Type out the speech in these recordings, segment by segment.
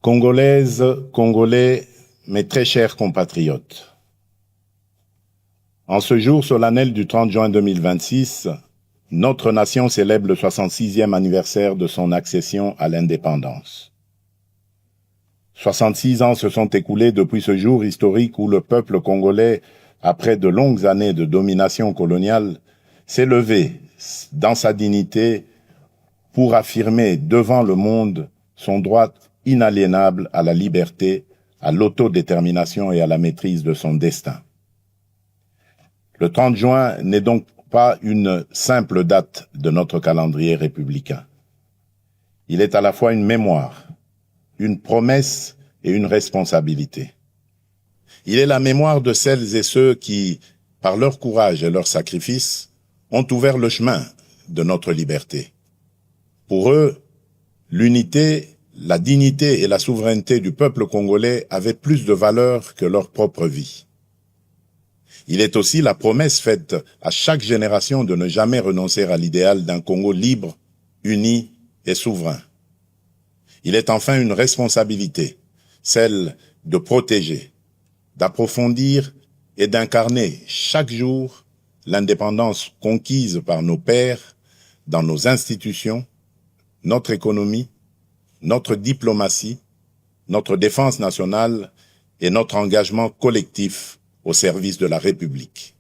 Congolaises, Congolais, mes très chers compatriotes. En ce jour solennel du 30 juin 2026, notre nation célèbre le 66e anniversaire de son accession à l'indépendance. 66 ans se sont écoulés depuis ce jour historique où le peuple congolais, après de longues années de domination coloniale, s'est levé dans sa dignité pour affirmer devant le monde son droit inaliénable à la liberté, à l'autodétermination et à la maîtrise de son destin. Le 30 juin n'est donc pas une simple date de notre calendrier républicain. Il est à la fois une mémoire, une promesse et une responsabilité. Il est la mémoire de celles et ceux qui, par leur courage et leur sacrifice, ont ouvert le chemin de notre liberté. Pour eux, l'unité, la dignité et la souveraineté du peuple congolais avaient plus de valeur que leur propre vie. Il est aussi la promesse faite à chaque génération de ne jamais renoncer à l'idéal d'un Congo libre, uni et souverain. Il est enfin une responsabilité, celle de protéger, d'approfondir et d'incarner chaque jour l'indépendance conquise par nos pères dans nos institutions, notre économie, notre diplomatie, notre défense nationale et notre engagement collectif au service de la République.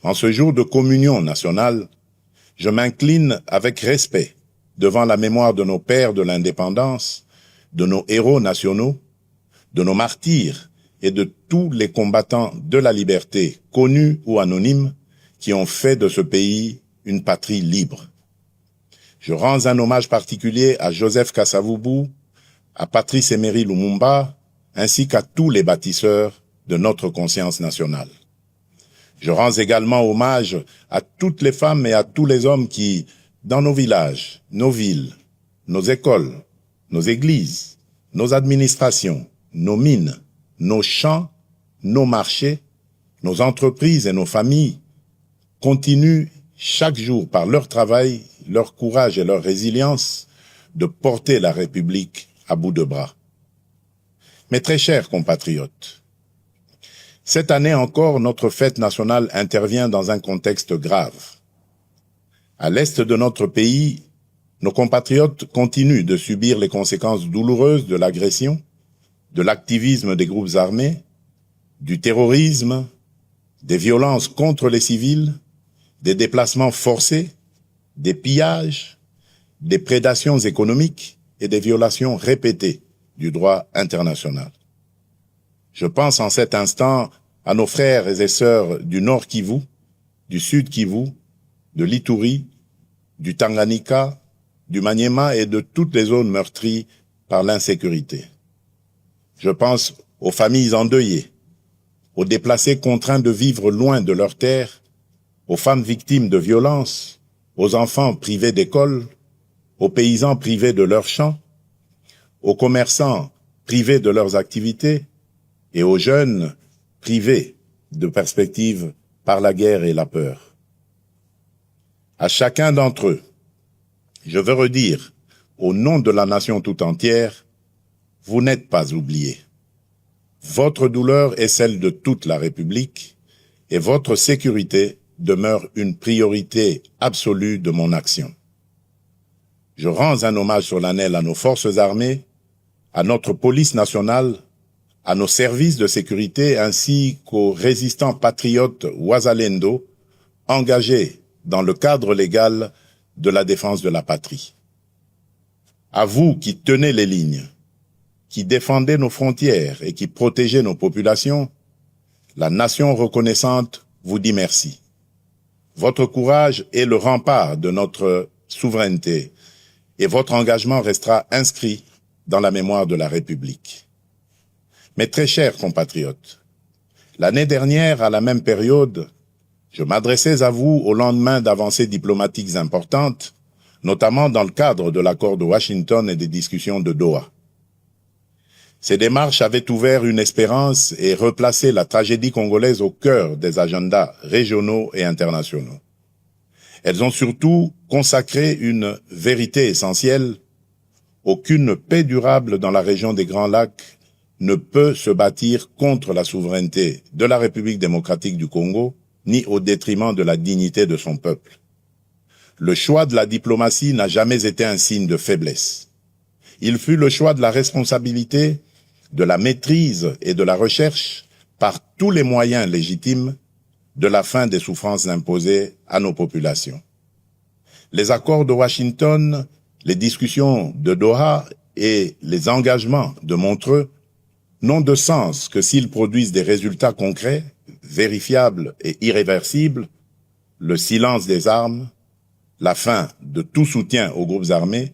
En ce jour de communion nationale, je m'incline avec respect devant la mémoire de nos pères de l'indépendance, de nos héros nationaux, de nos martyrs et de tous les combattants de la liberté, connus ou anonymes, qui ont fait de ce pays une patrie libre. Je rends un hommage particulier à Joseph Kasavubu, à Patrice Emery Lumumba, ainsi qu'à tous les bâtisseurs de notre conscience nationale. Je rends également hommage à toutes les femmes et à tous les hommes qui, dans nos villages, nos villes, nos écoles, nos églises, nos administrations, nos mines, nos champs, nos marchés, nos entreprises et nos familles, continuent chaque jour par leur travail, leur courage et leur résilience de porter la République à bout de bras. Mes très chers compatriotes, cette année encore, notre fête nationale intervient dans un contexte grave. À l'est de notre pays, nos compatriotes continuent de subir les conséquences douloureuses de l'agression, de l'activisme des groupes armés, du terrorisme, des violences contre les civils, des déplacements forcés, des pillages, des prédations économiques et des violations répétées du droit international. Je pense en cet instant à nos frères et sœurs du Nord Kivu, du Sud Kivu, de l'Ituri, du Tanganyika, du Maniema et de toutes les zones meurtries par l'insécurité. Je pense aux familles endeuillées, aux déplacés contraints de vivre loin de leurs terres, aux femmes victimes de violences, aux enfants privés d'école, aux paysans privés de leurs champs, aux commerçants privés de leurs activités et aux jeunes privés de perspectives par la guerre et la peur. À chacun d'entre eux, je veux redire, au nom de la nation tout entière, vous n'êtes pas oubliés. Votre douleur est celle de toute la République et votre sécurité demeure une priorité absolue de mon action. Je rends un hommage solennel à nos forces armées, à notre police nationale, à nos services de sécurité ainsi qu'aux résistants patriotes Wazalendo engagés dans le cadre légal de la défense de la patrie. À vous qui tenez les lignes, qui défendez nos frontières et qui protégez nos populations, la nation reconnaissante vous dit merci. Votre courage est le rempart de notre souveraineté et votre engagement restera inscrit dans la mémoire de la République. Mes très chers compatriotes, l'année dernière, à la même période, je m'adressais à vous au lendemain d'avancées diplomatiques importantes, notamment dans le cadre de l'accord de Washington et des discussions de Doha. Ces démarches avaient ouvert une espérance et replacé la tragédie congolaise au cœur des agendas régionaux et internationaux. Elles ont surtout consacré une vérité essentielle: aucune paix durable dans la région des Grands Lacs ne peut se bâtir contre la souveraineté de la République démocratique du Congo, ni au détriment de la dignité de son peuple. Le choix de la diplomatie n'a jamais été un signe de faiblesse. Il fut le choix de la responsabilité, de la maîtrise et de la recherche, par tous les moyens légitimes, de la fin des souffrances imposées à nos populations. Les accords de Washington, les discussions de Doha et les engagements de Montreux n'ont de sens que s'ils produisent des résultats concrets, vérifiables et irréversibles, le silence des armes, la fin de tout soutien aux groupes armés,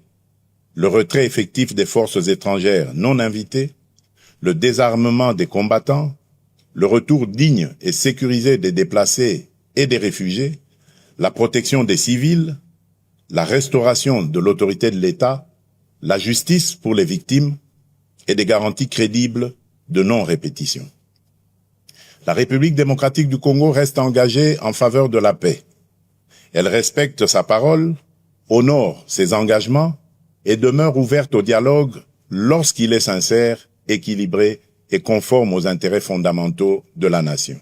le retrait effectif des forces étrangères non invitées, le désarmement des combattants, le retour digne et sécurisé des déplacés et des réfugiés, la protection des civils, la restauration de l'autorité de l'État, la justice pour les victimes et des garanties crédibles de non-répétition. La République démocratique du Congo reste engagée en faveur de la paix. Elle respecte sa parole, honore ses engagements et demeure ouverte au dialogue lorsqu'il est sincère, équilibré et conforme aux intérêts fondamentaux de la nation.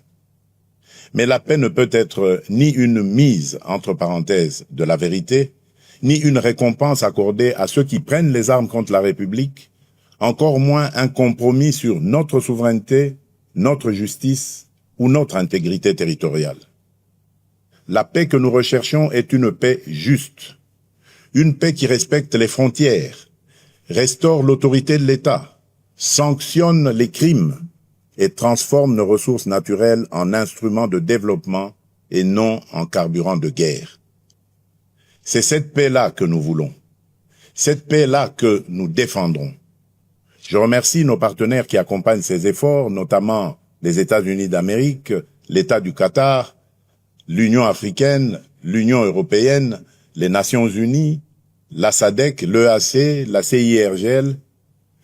Mais la paix ne peut être ni une mise entre parenthèses de la vérité, ni une récompense accordée à ceux qui prennent les armes contre la République, encore moins un compromis sur notre souveraineté, notre justice ou notre intégrité territoriale. La paix que nous recherchons est une paix juste, une paix qui respecte les frontières, restaure l'autorité de l'État, sanctionne les crimes et transforme nos ressources naturelles en instruments de développement et non en carburant de guerre. C'est cette paix-là que nous voulons, cette paix-là que nous défendrons. Je remercie nos partenaires qui accompagnent ces efforts, notamment les États-Unis d'Amérique, l'État du Qatar, l'Union africaine, l'Union européenne, les Nations unies, la SADC, l'EAC, la CIRGL,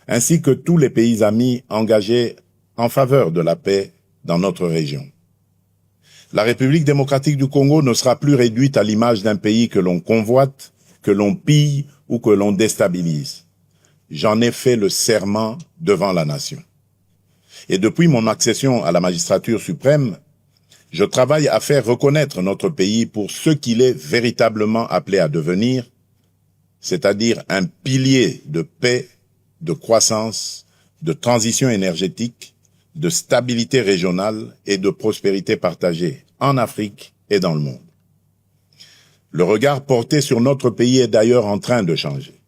ainsi que tous les pays amis engagés en faveur de la paix dans notre région. La République démocratique du Congo ne sera plus réduite à l'image d'un pays que l'on convoite, que l'on pille ou que l'on déstabilise. J'en ai fait le serment devant la nation. Et depuis mon accession à la magistrature suprême, je travaille à faire reconnaître notre pays pour ce qu'il est véritablement appelé à devenir, c'est-à-dire un pilier de paix, de croissance, de transition énergétique, de stabilité régionale et de prospérité partagée en Afrique et dans le monde. Le regard porté sur notre pays est d'ailleurs en train de changer.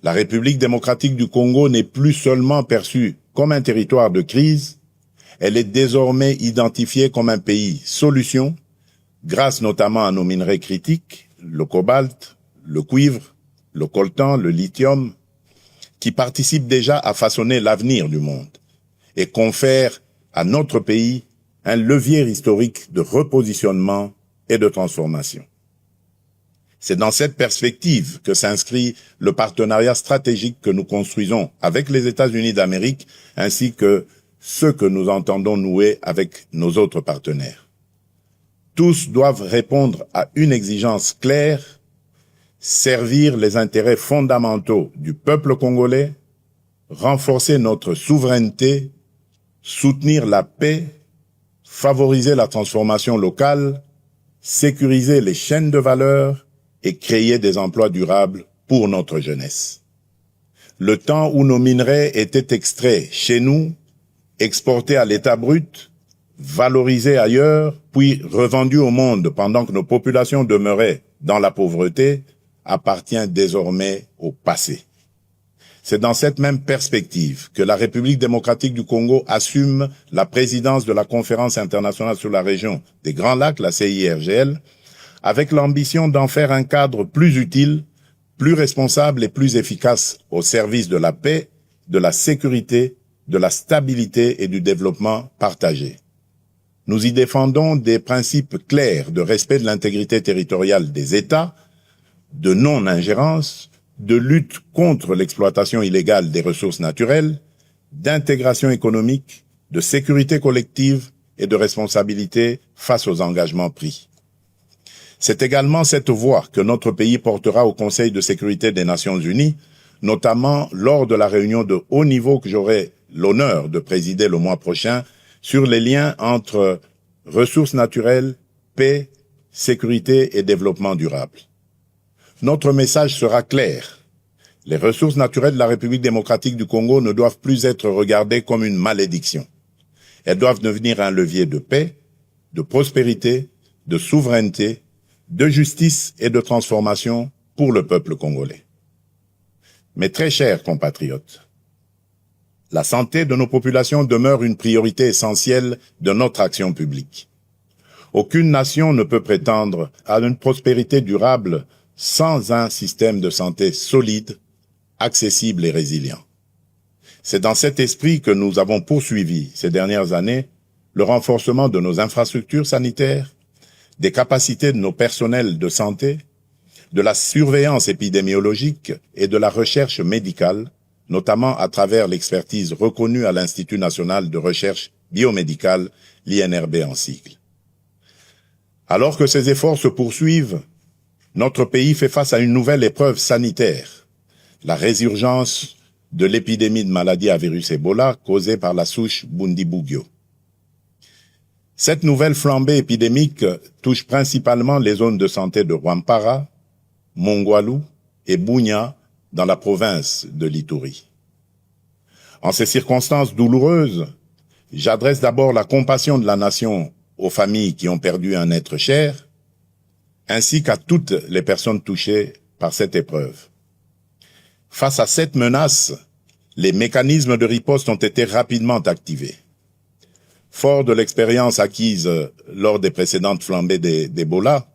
La République démocratique du Congo n'est plus seulement perçue comme un territoire de crise, elle est désormais identifiée comme un pays solution, grâce notamment à nos minerais critiques, le cobalt, le cuivre, le coltan, le lithium, qui participent déjà à façonner l'avenir du monde et confèrent à notre pays un levier historique de repositionnement et de transformation. C'est dans cette perspective que s'inscrit le partenariat stratégique que nous construisons avec les États-Unis d'Amérique ainsi que ceux que nous entendons nouer avec nos autres partenaires. Tous doivent répondre à une exigence claire, servir les intérêts fondamentaux du peuple congolais, renforcer notre souveraineté, soutenir la paix, favoriser la transformation locale, sécuriser les chaînes de valeur et créer des emplois durables pour notre jeunesse. Le temps où nos minerais étaient extraits chez nous, exportés à l'état brut, valorisés ailleurs, puis revendus au monde pendant que nos populations demeuraient dans la pauvreté, appartient désormais au passé. C'est dans cette même perspective que la République démocratique du Congo assume la présidence de la Conférence internationale sur la région des Grands Lacs, la CIRGL, avec l'ambition d'en faire un cadre plus utile, plus responsable et plus efficace au service de la paix, de la sécurité, de la stabilité et du développement partagé. Nous y défendons des principes clairs de respect de l'intégrité territoriale des États, de non-ingérence, de lutte contre l'exploitation illégale des ressources naturelles, d'intégration économique, de sécurité collective et de responsabilité face aux engagements pris. C'est également cette voix que notre pays portera au Conseil de sécurité des Nations Unies, notamment lors de la réunion de haut niveau que j'aurai l'honneur de présider le mois prochain sur les liens entre ressources naturelles, paix, sécurité et développement durable. Notre message sera clair. Les ressources naturelles de la République démocratique du Congo ne doivent plus être regardées comme une malédiction. Elles doivent devenir un levier de paix, de prospérité, de souveraineté, de justice et de transformation pour le peuple congolais. Mes très chers compatriotes, la santé de nos populations demeure une priorité essentielle de notre action publique. Aucune nation ne peut prétendre à une prospérité durable sans un système de santé solide, accessible et résilient. C'est dans cet esprit que nous avons poursuivi ces dernières années le renforcement de nos infrastructures sanitaires, des capacités de nos personnels de santé, de la surveillance épidémiologique et de la recherche médicale, notamment à travers l'expertise reconnue à l'Institut national de recherche biomédicale, l'INRB en sigle. Alors que ces efforts se poursuivent, notre pays fait face à une nouvelle épreuve sanitaire, la résurgence de l'épidémie de maladie à virus Ebola causée par la souche Bundibugyo. Cette nouvelle flambée épidémique touche principalement les zones de santé de Rwampara, Mongwalu et Bunia dans la province de l'Ituri. En ces circonstances douloureuses, j'adresse d'abord la compassion de la nation aux familles qui ont perdu un être cher, ainsi qu'à toutes les personnes touchées par cette épreuve. Face à cette menace, les mécanismes de riposte ont été rapidement activés. Fort de l'expérience acquise lors des précédentes flambées d'Ebola,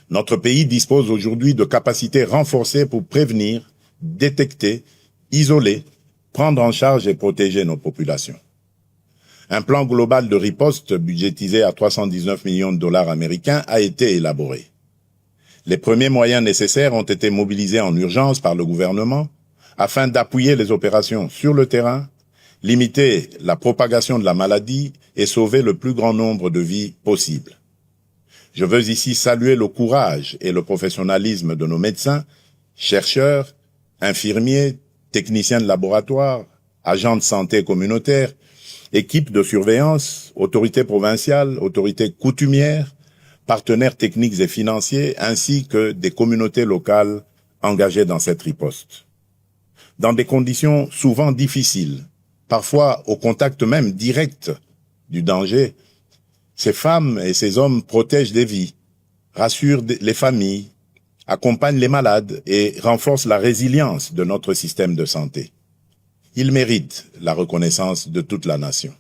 notre pays dispose aujourd'hui de capacités renforcées pour prévenir, détecter, isoler, prendre en charge et protéger nos populations. Un plan global de riposte budgétisé à 319 millions de dollars américains a été élaboré. Les premiers moyens nécessaires ont été mobilisés en urgence par le gouvernement afin d'appuyer les opérations sur le terrain, limiter la propagation de la maladie et sauver le plus grand nombre de vies possible. Je veux ici saluer le courage et le professionnalisme de nos médecins, chercheurs, infirmiers, techniciens de laboratoire, agents de santé communautaires, équipes de surveillance, autorités provinciales, autorités coutumières, partenaires techniques et financiers, ainsi que des communautés locales engagées dans cette riposte. Dans des conditions souvent difficiles, parfois au contact même direct du danger, ces femmes et ces hommes protègent des vies, rassurent les familles, accompagnent les malades et renforcent la résilience de notre système de santé. Ils méritent la reconnaissance de toute la nation.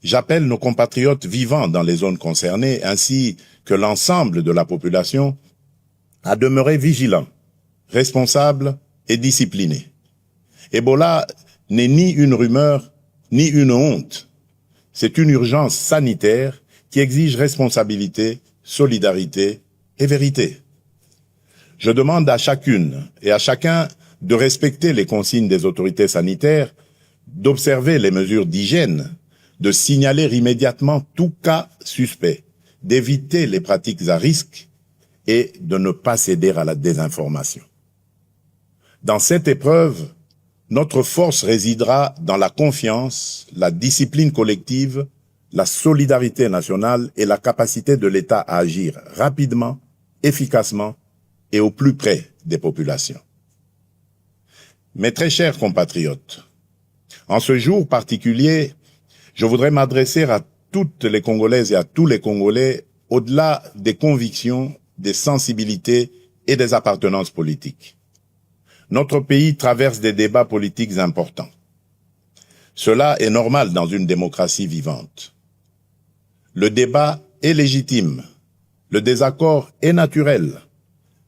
J'appelle nos compatriotes vivant dans les zones concernées, ainsi que l'ensemble de la population, à demeurer vigilants, responsables et disciplinés. Ebola n'est ni une rumeur, ni une honte. C'est une urgence sanitaire qui exige responsabilité, solidarité et vérité. Je demande à chacune et à chacun de respecter les consignes des autorités sanitaires, d'observer les mesures d'hygiène, de signaler immédiatement tout cas suspect, d'éviter les pratiques à risque et de ne pas céder à la désinformation. Dans cette épreuve, notre force résidera dans la confiance, la discipline collective, la solidarité nationale et la capacité de l'État à agir rapidement, efficacement et au plus près des populations. Mes très chers compatriotes, en ce jour particulier, je voudrais m'adresser à toutes les Congolaises et à tous les Congolais au-delà des convictions, des sensibilités et des appartenances politiques. Notre pays traverse des débats politiques importants. Cela est normal dans une démocratie vivante. Le débat est légitime, le désaccord est naturel,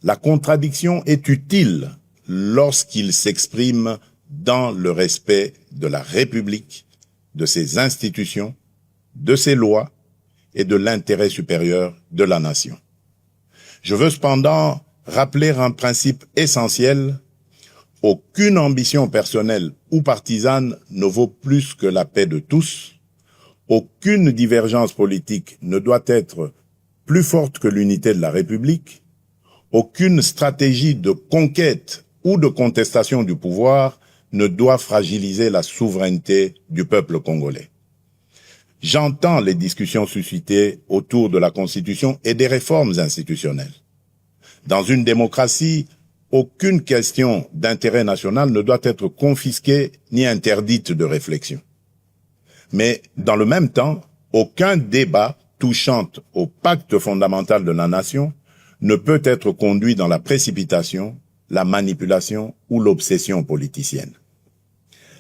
la contradiction est utile lorsqu'il s'exprime dans le respect de la République, de ses institutions, de ses lois et de l'intérêt supérieur de la nation. Je veux cependant rappeler un principe essentiel: aucune ambition personnelle ou partisane ne vaut plus que la paix de tous. Aucune divergence politique ne doit être plus forte que l'unité de la République. Aucune stratégie de conquête ou de contestation du pouvoir ne doit fragiliser la souveraineté du peuple congolais. J'entends les discussions suscitées autour de la Constitution et des réformes institutionnelles. Dans une démocratie, aucune question d'intérêt national ne doit être confisquée ni interdite de réflexion. Mais dans le même temps, aucun débat touchant au pacte fondamental de la nation ne peut être conduit dans la précipitation, la manipulation ou l'obsession politicienne.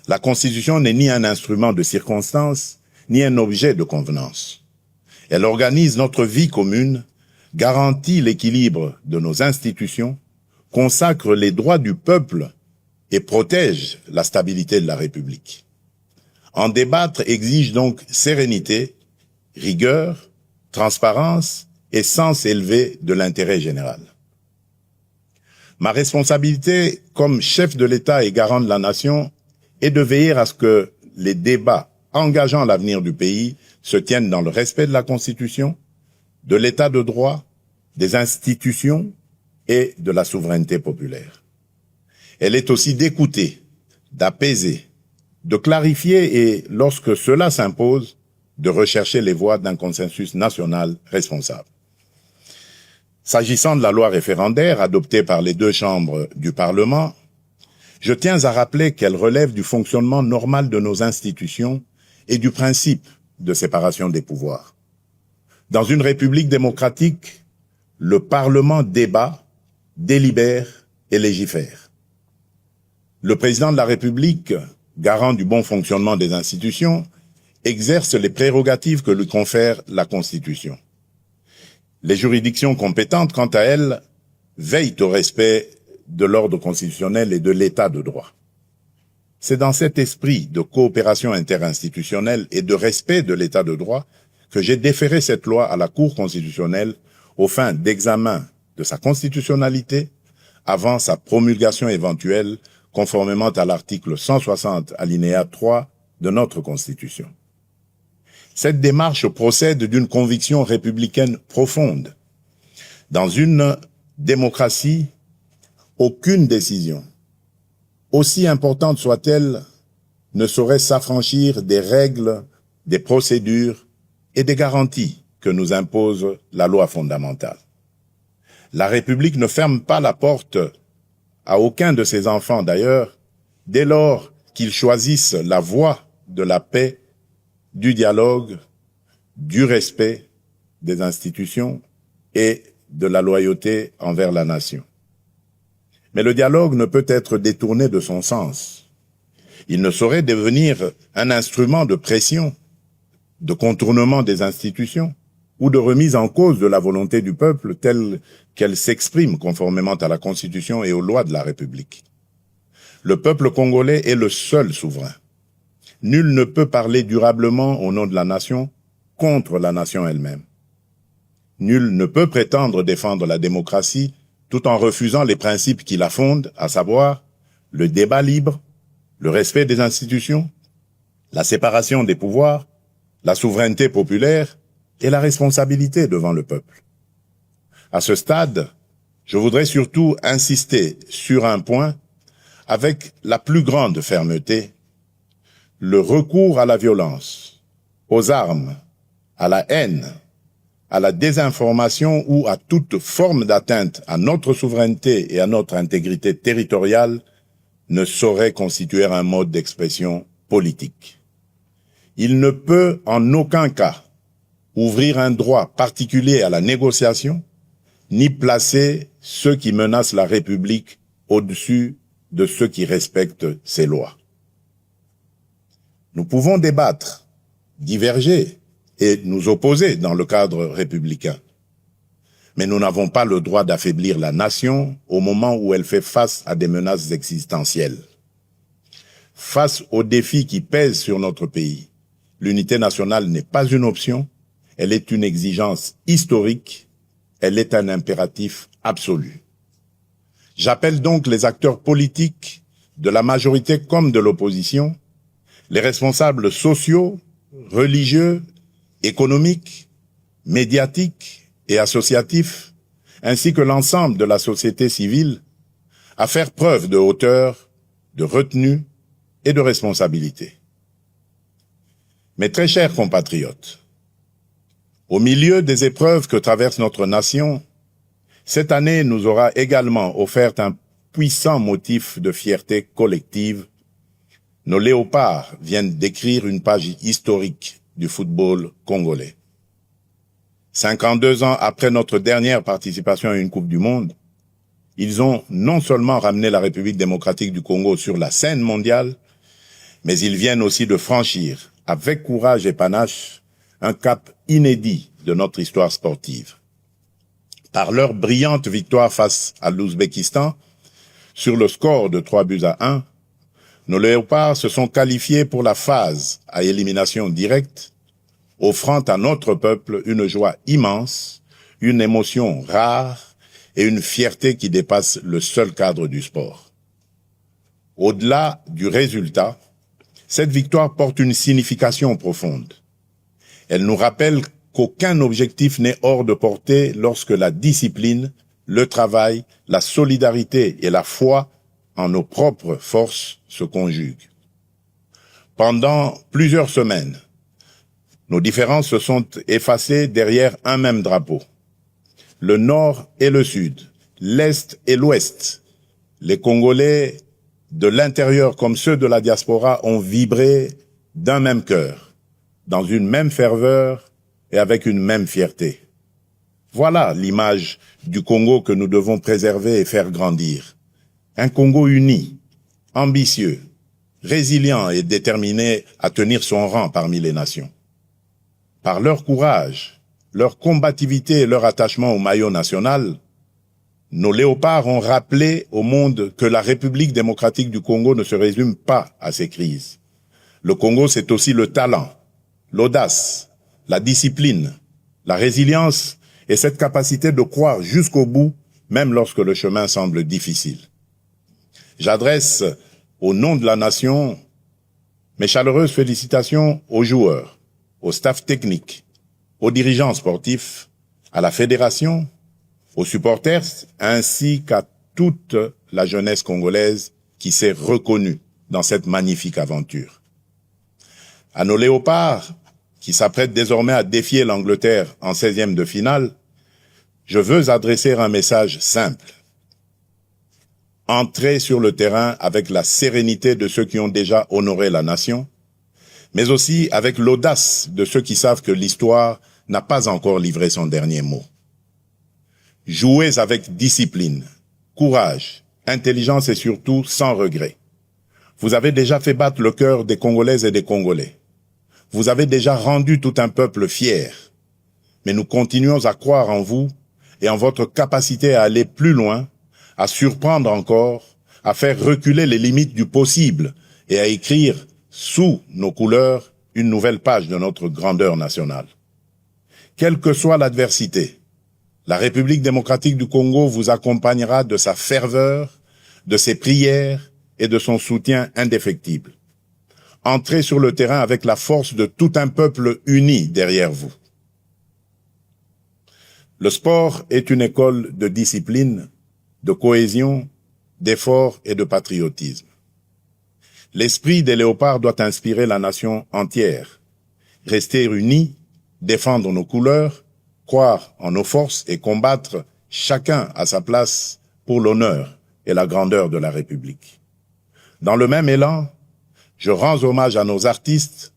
La Constitution n'est ni un instrument de circonstance, ni un objet de convenance. Elle organise notre vie commune, garantit l'équilibre de nos institutions, consacre les droits du peuple et protège la stabilité de la République. En débattre exige donc sérénité, rigueur, transparence et sens élevé de l'intérêt général. Ma responsabilité comme chef de l'État et garant de la nation est de veiller à ce que les débats engageant l'avenir du pays se tiennent dans le respect de la Constitution, de l'État de droit, des institutions et de la souveraineté populaire. Elle est aussi d'écouter, d'apaiser, de clarifier et, lorsque cela s'impose, de rechercher les voies d'un consensus national responsable. S'agissant de la loi référendaire adoptée par les deux chambres du Parlement, je tiens à rappeler qu'elle relève du fonctionnement normal de nos institutions et du principe de séparation des pouvoirs. Dans une république démocratique, le Parlement débat, délibère et légifère. Le président de la République, garant du bon fonctionnement des institutions, exerce les prérogatives que lui confère la Constitution. Les juridictions compétentes, quant à elles, veillent au respect de l'ordre constitutionnel et de l'état de droit. C'est dans cet esprit de coopération interinstitutionnelle et de respect de l'état de droit que j'ai déféré cette loi à la Cour constitutionnelle aux fins d'examen de sa constitutionnalité avant sa promulgation éventuelle conformément à l'article 160 alinéa 3 de notre Constitution. Cette démarche procède d'une conviction républicaine profonde. Dans une démocratie, aucune décision, aussi importante soit-elle, ne saurait s'affranchir des règles, des procédures et des garanties que nous impose la loi fondamentale. La République ne ferme pas la porte à aucun de ses enfants d'ailleurs, dès lors qu'ils choisissent la voie de la paix, du dialogue, du respect des institutions et de la loyauté envers la nation. Mais le dialogue ne peut être détourné de son sens. Il ne saurait devenir un instrument de pression, de contournement des institutions ou de remise en cause de la volonté du peuple telle qu'elle s'exprime conformément à la Constitution et aux lois de la République. Le peuple congolais est le seul souverain. Nul ne peut parler durablement au nom de la nation contre la nation elle-même. Nul ne peut prétendre défendre la démocratie tout en refusant les principes qui la fondent, à savoir le débat libre, le respect des institutions, la séparation des pouvoirs, la souveraineté populaire et la responsabilité devant le peuple. À ce stade, je voudrais surtout insister sur un point avec la plus grande fermeté: le recours à la violence, aux armes, à la haine, à la désinformation ou à toute forme d'atteinte à notre souveraineté et à notre intégrité territoriale ne saurait constituer un mode d'expression politique. Il ne peut en aucun cas ouvrir un droit particulier à la négociation, ni placer ceux qui menacent la République au-dessus de ceux qui respectent ses lois. Nous pouvons débattre, diverger et nous opposer dans le cadre républicain. Mais nous n'avons pas le droit d'affaiblir la nation au moment où elle fait face à des menaces existentielles. Face aux défis qui pèsent sur notre pays, l'unité nationale n'est pas une option, elle est une exigence historique, elle est un impératif absolu. J'appelle donc les acteurs politiques, de la majorité comme de l'opposition, les responsables sociaux, religieux, économiques, médiatiques et associatifs, ainsi que l'ensemble de la société civile, à faire preuve de hauteur, de retenue et de responsabilité. Mes très chers compatriotes, au milieu des épreuves que traverse notre nation, cette année nous aura également offert un puissant motif de fierté collective. Nos léopards viennent d'écrire une page historique du football congolais. 52 ans après notre dernière participation à une Coupe du Monde, ils ont non seulement ramené la République démocratique du Congo sur la scène mondiale, mais ils viennent aussi de franchir, avec courage et panache, un cap inédit de notre histoire sportive. Par leur brillante victoire face à l'Ouzbékistan, sur le score de 3-1, nos léopards se sont qualifiés pour la phase à élimination directe, offrant à notre peuple une joie immense, une émotion rare et une fierté qui dépasse le seul cadre du sport. Au-delà du résultat, cette victoire porte une signification profonde. Elle nous rappelle qu'aucun objectif n'est hors de portée lorsque la discipline, le travail, la solidarité et la foi en nos propres forces se conjuguent. Pendant plusieurs semaines, nos différences se sont effacées derrière un même drapeau. Le Nord et le Sud, l'Est et l'Ouest, les Congolais de l'intérieur comme ceux de la diaspora ont vibré d'un même cœur, dans une même ferveur et avec une même fierté. Voilà l'image du Congo que nous devons préserver et faire grandir. Un Congo uni, ambitieux, résilient et déterminé à tenir son rang parmi les nations. Par leur courage, leur combativité et leur attachement au maillot national, nos léopards ont rappelé au monde que la République démocratique du Congo ne se résume pas à ses crises. Le Congo, c'est aussi le talent, l'audace, la discipline, la résilience et cette capacité de croire jusqu'au bout, même lorsque le chemin semble difficile. J'adresse, au nom de la nation, mes chaleureuses félicitations aux joueurs, au staff technique, aux dirigeants sportifs, à la fédération, aux supporters, ainsi qu'à toute la jeunesse congolaise qui s'est reconnue dans cette magnifique aventure. À nos léopards, qui s'apprêtent désormais à défier l'Angleterre en 16e de finale, je veux adresser un message simple. Entrez sur le terrain avec la sérénité de ceux qui ont déjà honoré la nation, mais aussi avec l'audace de ceux qui savent que l'histoire n'a pas encore livré son dernier mot. Jouez avec discipline, courage, intelligence et surtout sans regret. Vous avez déjà fait battre le cœur des Congolaises et des Congolais. Vous avez déjà rendu tout un peuple fier. Mais nous continuons à croire en vous et en votre capacité à aller plus loin, à surprendre encore, à faire reculer les limites du possible et à écrire sous nos couleurs une nouvelle page de notre grandeur nationale. Quelle que soit l'adversité, la République démocratique du Congo vous accompagnera de sa ferveur, de ses prières et de son soutien indéfectible. Entrez sur le terrain avec la force de tout un peuple uni derrière vous. Le sport est une école de discipline, de cohésion, d'effort et de patriotisme. L'esprit des léopards doit inspirer la nation entière. Rester unis, défendre nos couleurs, croire en nos forces et combattre chacun à sa place pour l'honneur et la grandeur de la République. Dans le même élan, je rends hommage à nos artistes,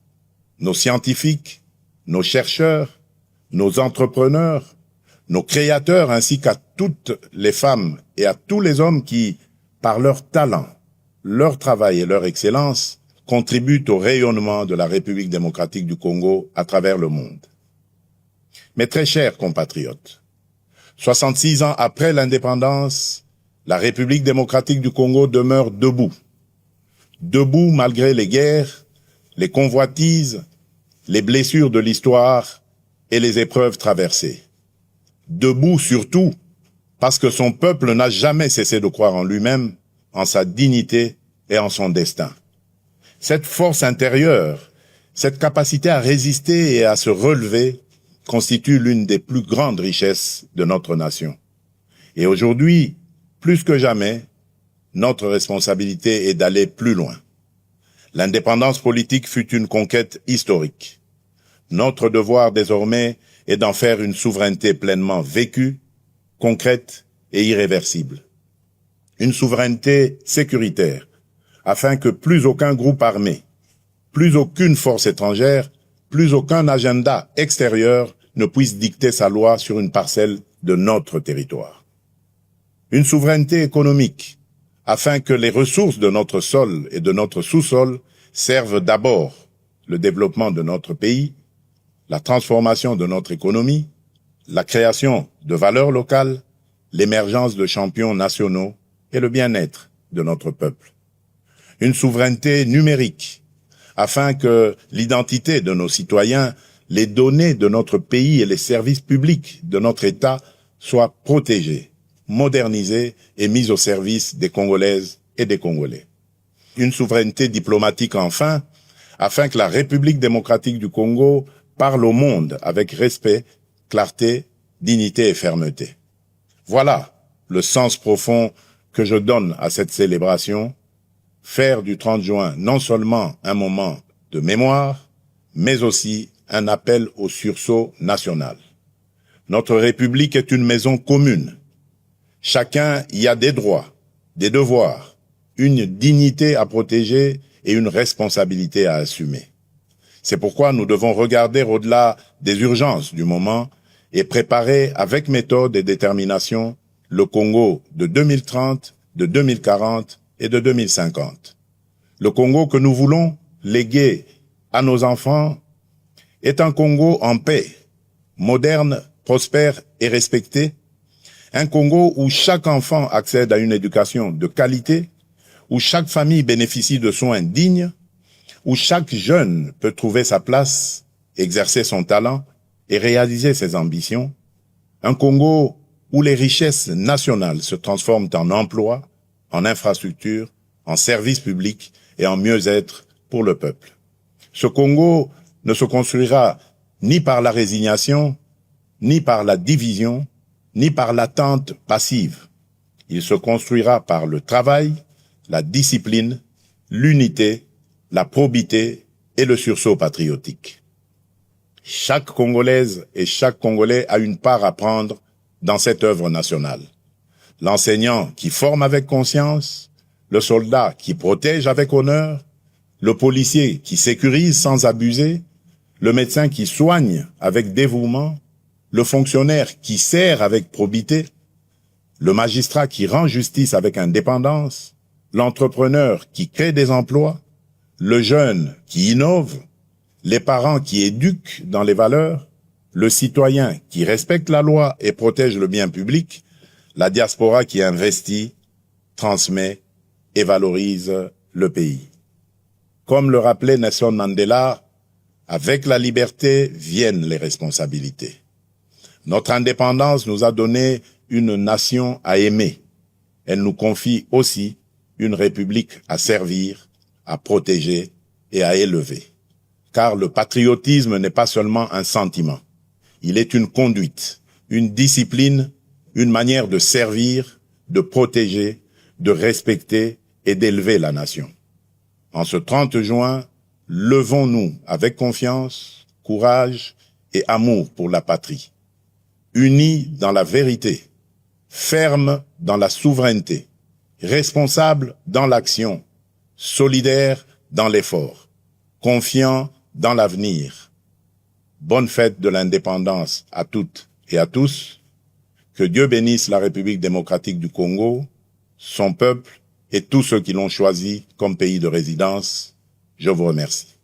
nos scientifiques, nos chercheurs, nos entrepreneurs, nos créateurs ainsi qu'à toutes les femmes et à tous les hommes qui, par leur talent, leur travail et leur excellence, contribuent au rayonnement de la République démocratique du Congo à travers le monde. Mes très chers compatriotes, 66 ans après l'indépendance, la République démocratique du Congo demeure debout. Debout malgré les guerres, les convoitises, les blessures de l'histoire et les épreuves traversées. Debout surtout parce que son peuple n'a jamais cessé de croire en lui-même, en sa dignité et en son destin. Cette force intérieure, cette capacité à résister et à se relever constitue l'une des plus grandes richesses de notre nation. Et aujourd'hui, plus que jamais, notre responsabilité est d'aller plus loin. L'indépendance politique fut une conquête historique. Notre devoir désormais est d'en faire une souveraineté pleinement vécue, concrète et irréversible. Une souveraineté sécuritaire, afin que plus aucun groupe armé, plus aucune force étrangère, plus aucun agenda extérieur ne puisse dicter sa loi sur une parcelle de notre territoire. Une souveraineté économique, afin que les ressources de notre sol et de notre sous-sol servent d'abord le développement de notre pays, la transformation de notre économie, la création de valeurs locales, l'émergence de champions nationaux et le bien-être de notre peuple. Une souveraineté numérique, afin que l'identité de nos citoyens, les données de notre pays et les services publics de notre État soient protégés, modernisés et mis au service des Congolaises et des Congolais. Une souveraineté diplomatique enfin, afin que la République démocratique du Congo parle au monde avec respect, clarté, dignité et fermeté. Voilà le sens profond que je donne à cette célébration, faire du 30 juin non seulement un moment de mémoire, mais aussi un appel au sursaut national. Notre République est une maison commune. Chacun y a des droits, des devoirs, une dignité à protéger et une responsabilité à assumer. C'est pourquoi nous devons regarder au-delà des urgences du moment et préparer avec méthode et détermination le Congo de 2030, de 2040 et de 2050. Le Congo que nous voulons léguer à nos enfants est un Congo en paix, moderne, prospère et respecté, un Congo où chaque enfant accède à une éducation de qualité, où chaque famille bénéficie de soins dignes, où chaque jeune peut trouver sa place, exercer son talent et réaliser ses ambitions, un Congo où les richesses nationales se transforment en emplois, en infrastructures, en services publics et en mieux-être pour le peuple. Ce Congo ne se construira ni par la résignation, ni par la division, ni par l'attente passive. Il se construira par le travail, la discipline, l'unité, la probité et le sursaut patriotique. Chaque Congolaise et chaque Congolais a une part à prendre dans cette œuvre nationale. L'enseignant qui forme avec conscience, le soldat qui protège avec honneur, le policier qui sécurise sans abuser, le médecin qui soigne avec dévouement, le fonctionnaire qui sert avec probité, le magistrat qui rend justice avec indépendance, l'entrepreneur qui crée des emplois, le jeune qui innove, les parents qui éduquent dans les valeurs, le citoyen qui respecte la loi et protège le bien public, la diaspora qui investit, transmet et valorise le pays. Comme le rappelait Nelson Mandela, avec la liberté viennent les responsabilités. Notre indépendance nous a donné une nation à aimer. Elle nous confie aussi une république à servir, à protéger et à élever. Car le patriotisme n'est pas seulement un sentiment. Il est une conduite, une discipline, une manière de servir, de protéger, de respecter et d'élever la nation. En ce 30 juin, levons-nous avec confiance, courage et amour pour la patrie. Unis dans la vérité, fermes dans la souveraineté, responsables dans l'action, solidaires dans l'effort, confiants dans l'avenir. Bonne fête de l'indépendance à toutes et à tous. Que Dieu bénisse la République démocratique du Congo, son peuple et tous ceux qui l'ont choisi comme pays de résidence. Je vous remercie.